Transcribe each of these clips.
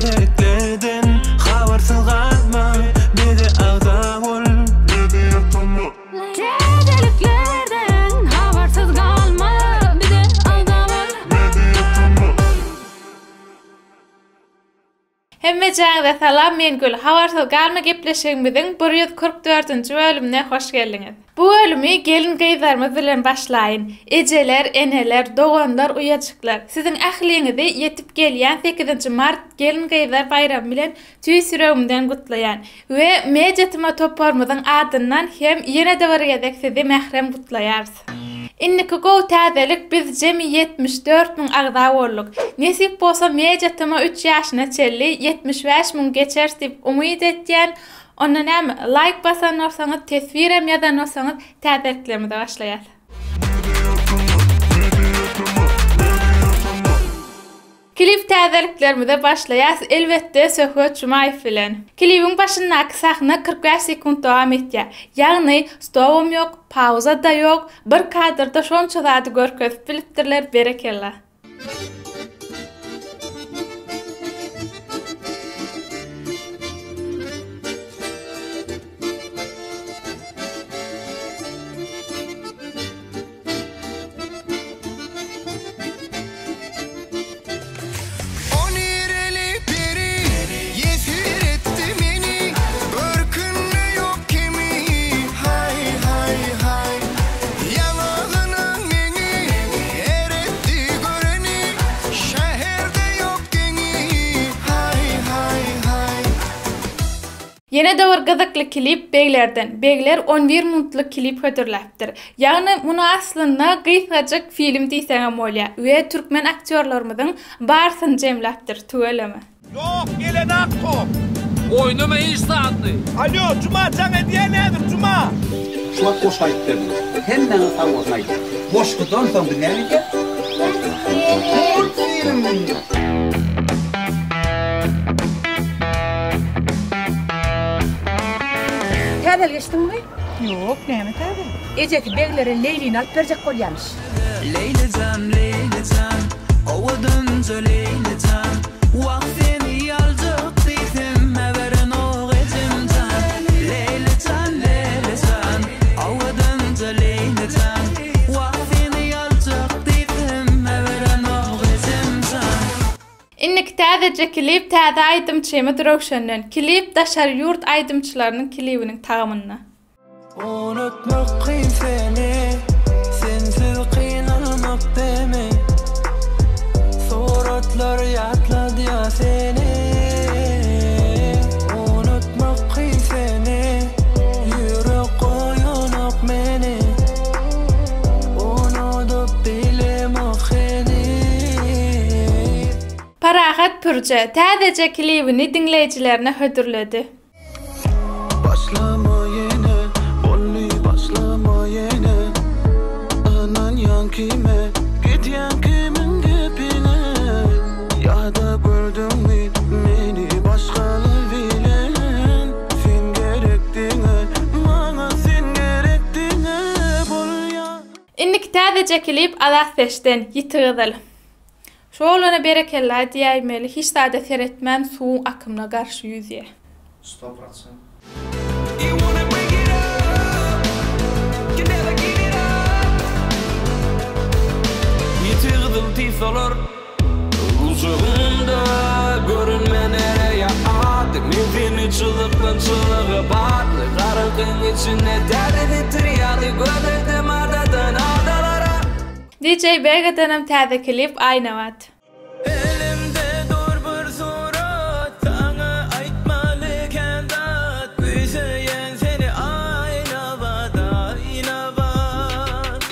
täzeliklerden habarsız kalma, bizi ağda ol, bizi yatma. Täzeliklerden habarsız kalma, bizi ağda ol, bizi yatma. Hemmejaňyza salam, men Gül. Habarsız kalma gepleşigimiziň 144-nji bölümine hoş geldiniz. Bu bölümü gelin gyzlarymyz bilen başlaýyn. Ejeler, eneler, doganlar, uýaçyklar. Siziň ähliňizi yetip gelýän 8 mart gelin gyzlar bayramy bilen tüýsüregimden gutlaýan we mejetima toparmyzyň adyndan hem ýene-de bir gezek sizi mährem gutlaýarys. Inniki gow täzelik biz jemi 74 000 agda bolduk. Nesip bolsa mejetima 3 ýaşyna çelli 75 000 geçer dip umyt etýän. Ondan hem like basan olsanız, tesvirem yazan olsanız täzeliklerimize başlayalım. Klip täzeliklerimize başlayas elbette Söhbet Jumayev bilen. Klibin başyndaky sahna 45 sekund dowam etýär. Ýagny stowum ýok, pauza da ýok, bir kadrda şonça zady görkezip bilipdirler, berekella. Yine de bir gazakly klip Beglerden. Begler 11 minutlyk klip hödürläpdir. Ýagny muny aslynda gyýsajak film diýsem bolýar. We türkmen aktyorlarymyzyň barsyny jemläpdir, tögelemi. Yok, gelen aktop. Oynama instantly. Alo, Cuma, sana diye nedir Cuma? Şuat boş ayıptır. Hemen sağ boş ayıptır. Boş kutan son bir nevi Täzel geçtin mi? Yok, näme täzel? Ejeki beglere Leyli'ni alıp berjek bolýarmyş. Leylecan, leylecan, owudunca leylecan, wagtyny ýaljak diýdim, haberin o gejimjan. Leylecan, leylecan, owudunca leylecan, wagtyny ýaljak diýdim, haberin o gejimjan. Innik täze klip täze aýdymçymy Rowşenden. Klip Daşar ýurt aýdymçylarynyň klibiniň tagamyna. Unutmak kıyım seni, sensiz kıynalmak deme. Suratlar yatladı ya seni. Unutmak kıyım seni, yürek koyunak meni. Unutup bilemek seni. Parahat Pürce täze klibini dinleýijilerine hödürledi. Başlama yine, başlama yine. Anan yankime, git yankimin dipine. Ya da gördün mü beni başkalar bilen. Sen gerektiğine, bana sen gerektiğine bol ya. Innik täze klip Alasfeş'ten Ýitigizil. Şolana berekella diýmeli, hiç zada seretmän suw akymyna garşy ýüzýär. 100%. You wanna break it up, can never give it up. Yitigdim tisalar, uzağımda görünme nereye at. Mümkün çılıktan çılığa batlı, karanlığın içinde derdini tiryalı, gördüm ardadan ardalara. DJ Begadanam täze klip Aynavat. Elimde dur bir surat, sana aytmaly kendat. Güzeyen seni aynavat, aynavat.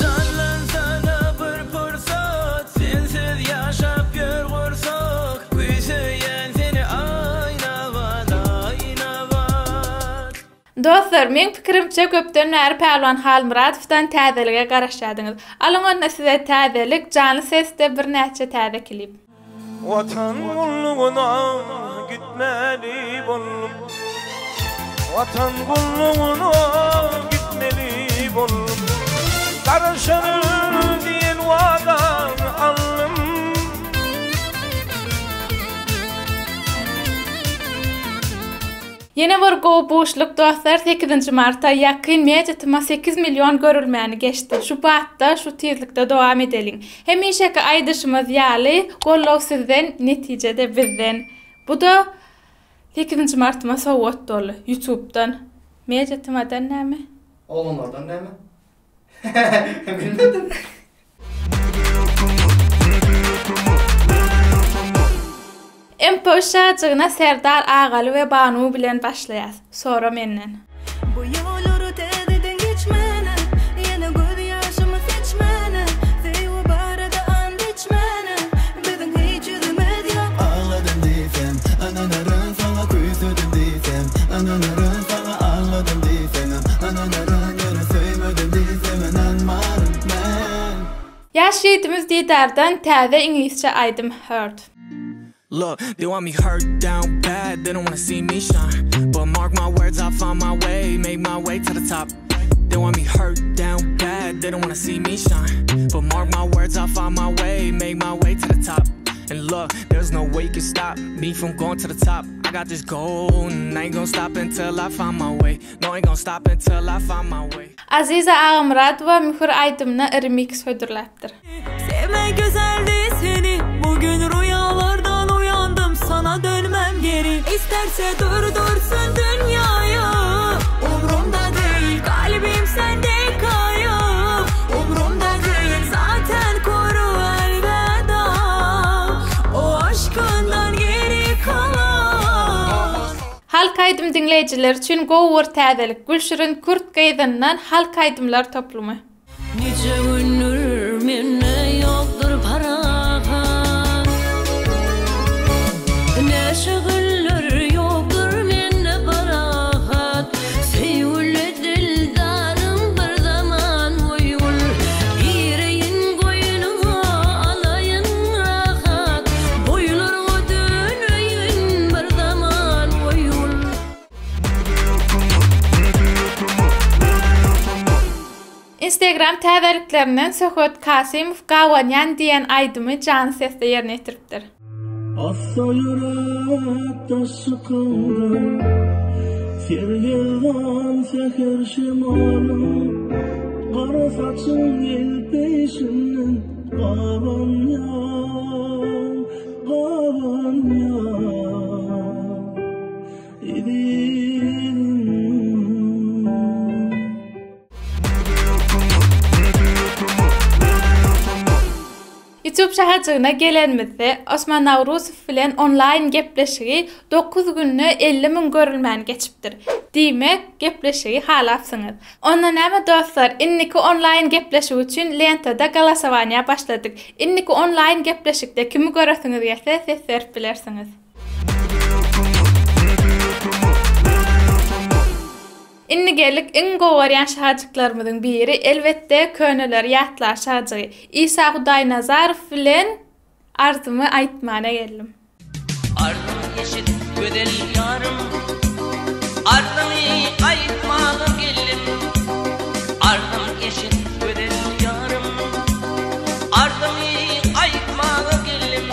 Canlansana bir pursat, sensiz yaşap görgürsak. Güzeyen seni aynavat, aynavat. Dostlar, men pikirimçe köpden näri Pälwan Halmuratowdan täzelige garaşadyňyz. Alňa size täzelik, canly sesde bir näçe täze klip. Vatan kulluğuna gitmeli bollum. Vatan kulluğuna gitmeli bollum. Karışanır diyen vadan alım. Yine bir go boşluk dostlar 8. Mart'a yakın medyatıma 8 milyon görülmeni geçti. Şu batta, şu tezlikte devam edelim. Hemişeki aydışımız yali, gollav sizden, neticede bizden. Bu da 8. Mart'ıma soğut dolu YouTube'dan. Medyatımadan ne mi? Oğlunlardan ne mi? Bilmedim. Empoşacığına Serdar Ağalı ve Banu bilen başlayaz. Sonra menden. Bu yolları tededen geçmene, yine göz yaşımı seçmene, sevi barada and içmene, bizim hiç yüzümüz yok. Ağladım desem, ananarın sana küsüdüm desem, ananarın sana ağladım desem, ananarın gene söylemedim desem, inanmarım ben. Yaş yiğitimiz Didar'dan təzə İngilizce aydım heard. Look, they want me hurt down bad, they don't wanna see me shine. But mark my words, I'll find my way, make my way to the top. They want me hurt down bad, they don't wanna see me shine. But mark my words, I'll find my way, make my way to the top. And look, there's no way you can stop me from going to the top. I got this goal, and I ain't gonna stop until I find my way. No, I ain't gonna stop until I find my way. Azize Ağamrad ve Mühür Aydım'na remix hödürläpdir. Sevme güzeldi seni, bugün rüyalardan uyandım, sana dönmem geri. İsterse durdursun dünyayı, umrumda değil, kalbim sende kayıp. Umrumda değil, zaten koru elveda, o aşkından geri kalan. Halk Aydım dinleyiciler için gowur täzelik Gülşirin Kürt Geydan'dan Halk Aydımlar toplumu. Nice günler minne yoktur parahan, ne şıgıller yoktur minne parahat. Seyyule dildarım bir zaman uyul, gireyin koynuna alayın rahat. Boylarına döneyim bir zaman uyul. Instagram täzeliklerinden Söhöt Kasimov Gawanyan diyen aydımı canı sesle yerine getiripdir. Asla yürekte sıkıldım, Sergevdan seher şımarım, Kara saçın el peşinden Gawanyan, Gawanyan idim. YouTube şahacığına gelenmizde Osman Navruzov bilen online gepleşigi 9 günlü 50 min görülmän geçipdir. Diýmek gepleşigi halapsyňyz. Ondan näme dostlar, inniki online gepleşigi üçin lentada galasowaniýa başladyk. Inniki online gepleşikde kimi göresiňiz ýa-da ses berip bilersiňiz. Inni gelik in gowaryan şahajyklarymyzyň biri elbetde köneler ýatlar şahajy. İsa Huday Nazarov bilen arzumy aýtmana geldim. Ardım yeşil gödel yarım, ardımı aýtmaga geldim. Ardım yeşil gödel yarım, ardımı aýtmaga geldim.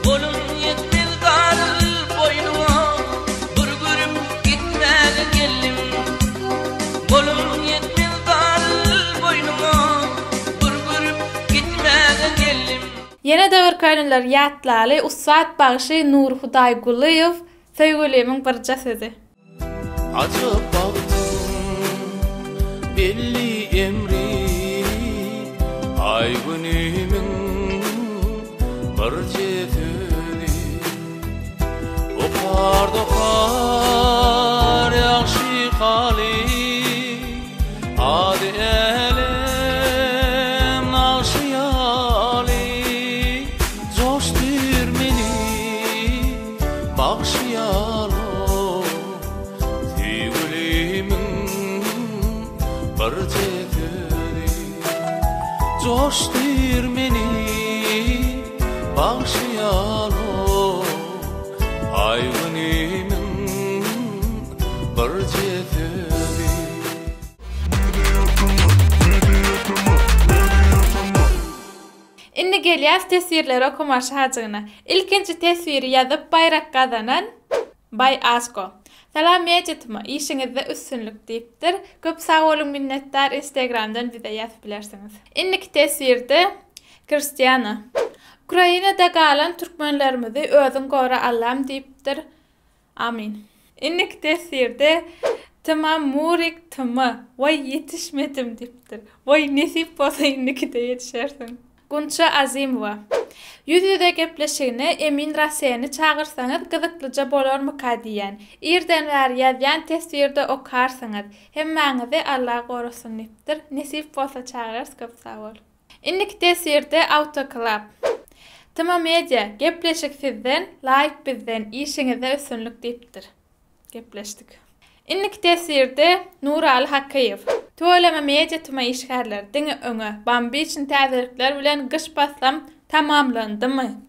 Golum yetmez garıl boynuma, bir görüp gitmäge geldim. Golum yetmez garıl boynuma, bir görüp gitmäge geldim. Yine de bir köneler ýatlaly Ussat bagşy Nur Hudaýgulyýow söýgülemiň birja sözi. Acıp baktım belli emri, ay günümün bir cetüni. Okar yaxşı hali, adi elem naşıyali. Coştur meni bağışıyalo, sevgilimin bir cetüni. Coştur meni bağışıyalo, ay günümün bir cetüni. Inni gelýär tesirleri okuma şahajygyna. İlkinji tesiri ýazyp bayrak gazanan Bay Asko. Salam mejetme, işinizde üstünlük deyipdir. Köp sağ olun minnettar, Instagram'dan bize yazıp bilersiniz. İnnik tesirde Kristiyana. Ukraina'da kalan Türkmenlerimizi özün gora Allah'ım deyipdir. Amin. İnnik tesirde tamam murik tamam. Vay yetişmedim deyipdir. Vay nesip olsa innik de yetişersin. Gunça Azimova. Yüzüde gepleşigine Emin Raseni çağırsanız gızıklıca bolar ka diyen. İrden ver yazyan tesvirde okarsanız. Hemmäňizi Allah gorusun deyipdir. Nesip bolsa çağırırs köp sağ ol. İnnik tesvirde Autoclub. Tamam media gepleşik sizden, like bizden, işinize üstünlük deyipdir. Gepleştik. İnnik tesirde Nural Hakkiyev. Tuolama media tuma işgärler diňe öňe Bambi için täzirlikler bilen gyş bassam tamamlandy mı?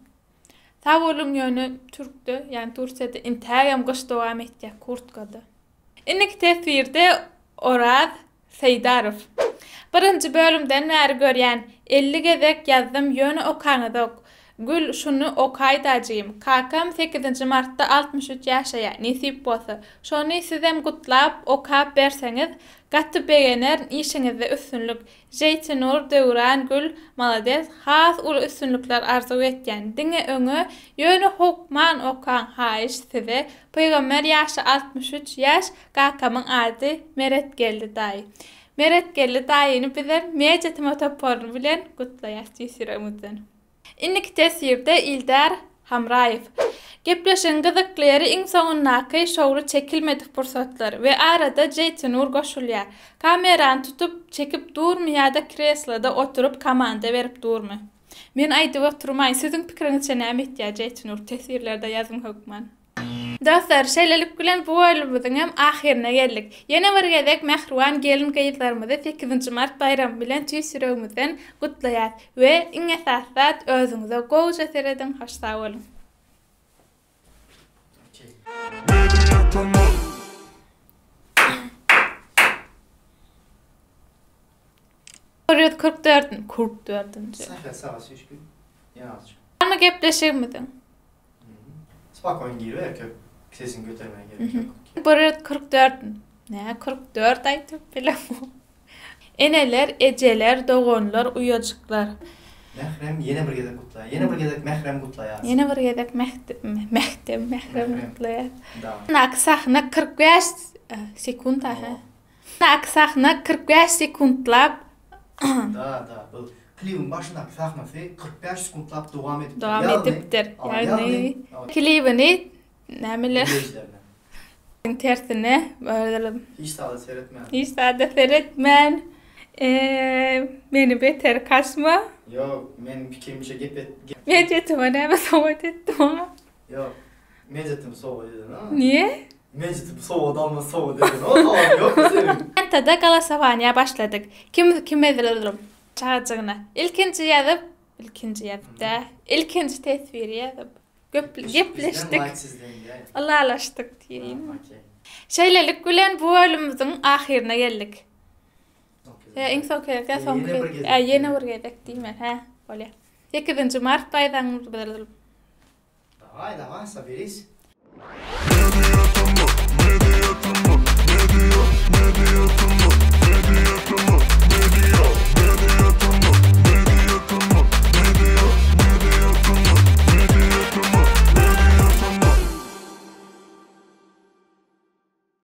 Sağ olun ýöne türkde, yani Türkçede intagam gyş dowam etdi kurtkada. İnnik tesirde Oraz Seydarov. Birinci bölümden näri görýän 50 gezek ýazdym ýöne okanyzok. Gül şunu okaydacıyım. Kakam 8. Mart'ta 63 yaşaya nisip bolsa. Şonu sizem gutlap okap berseniz gatty beğener işinizde üstünlük. Jeytinur Döwran Gül malades has ul üstünlükler arzu etýän. Diňe öňe ýöne hukman okan haýyş size Peygamber ýaşy 63 yaş kakamyň ady Meret geldi daý. Meret geldi daýyny bize mejetime toporun bilen gutlaýar siremizden. İnnik tesirde İldar Hamrayev. Gepleşen gyzyklyary iň soňundaky şowry çekilmedik pursatlar we arada Jeytinur goşulýar. Kamerany tutup çekip durmaýa-da kresloda oturup komanda berip durmy. Men aýdyp oturmaý. Siziň pikiriňizçe näme etýär Jeytinur tesirlerde ýazym hukman? Dostlar, şeýlelik bilen bu bölümimiziň hem ahirine geldik. Ýene bir gezek Mähruwan gelin gaýytlarymyzy 8. Mart bayramy bilen tüýsüregimizden gutlaýar we iň esasat özüňize gowy seredin hoş sag bolun. Orada 44-nji. Sağ şeşkin. Ýa-da. Ama gepleşigmiň? Spakon giriyor köp sesini götürmeye gerek yok. Buraya 44. Ne 44 aytıp bilemem. Eneler, eceler, doğanlar, uyacıklar. Mehrem yine bir gezek kutla. Yine bir gezek mehrem kutla ya. Yine bir gezek mehrem kutla ya. Naksahna 45 sekund ha. Naksahna 45 sekundlap. Da bu klibin başında sahnası 45 sekundlap devam edip. Devam edipdir. Yani klibini nämeler tersine böyle hiç daha seyretmem. Hiç daha seyretmem. Meni beter kaçma. Yok, men pikirmişe gepet. Mejetime näme soňat etdim. Yok, mejetim soňat edin ha. Niye? Mejetim soňat alma soňat edin. O tamam yok mu senin? Entada galasavanya başladık. Kim edilerim? Çağırcığına. İlkinci yazıp da. İlkinci tesvir yazıp. Gepleştik. Allah alaştık diyeyim. Şeylelik gülen bu bölümümüzün ahirine geldik. İň soňky ýene bir gezek diýmen, ha? Bolýar. 8. Mart baýramymyz bilelim. Davay, sabiriz. Media.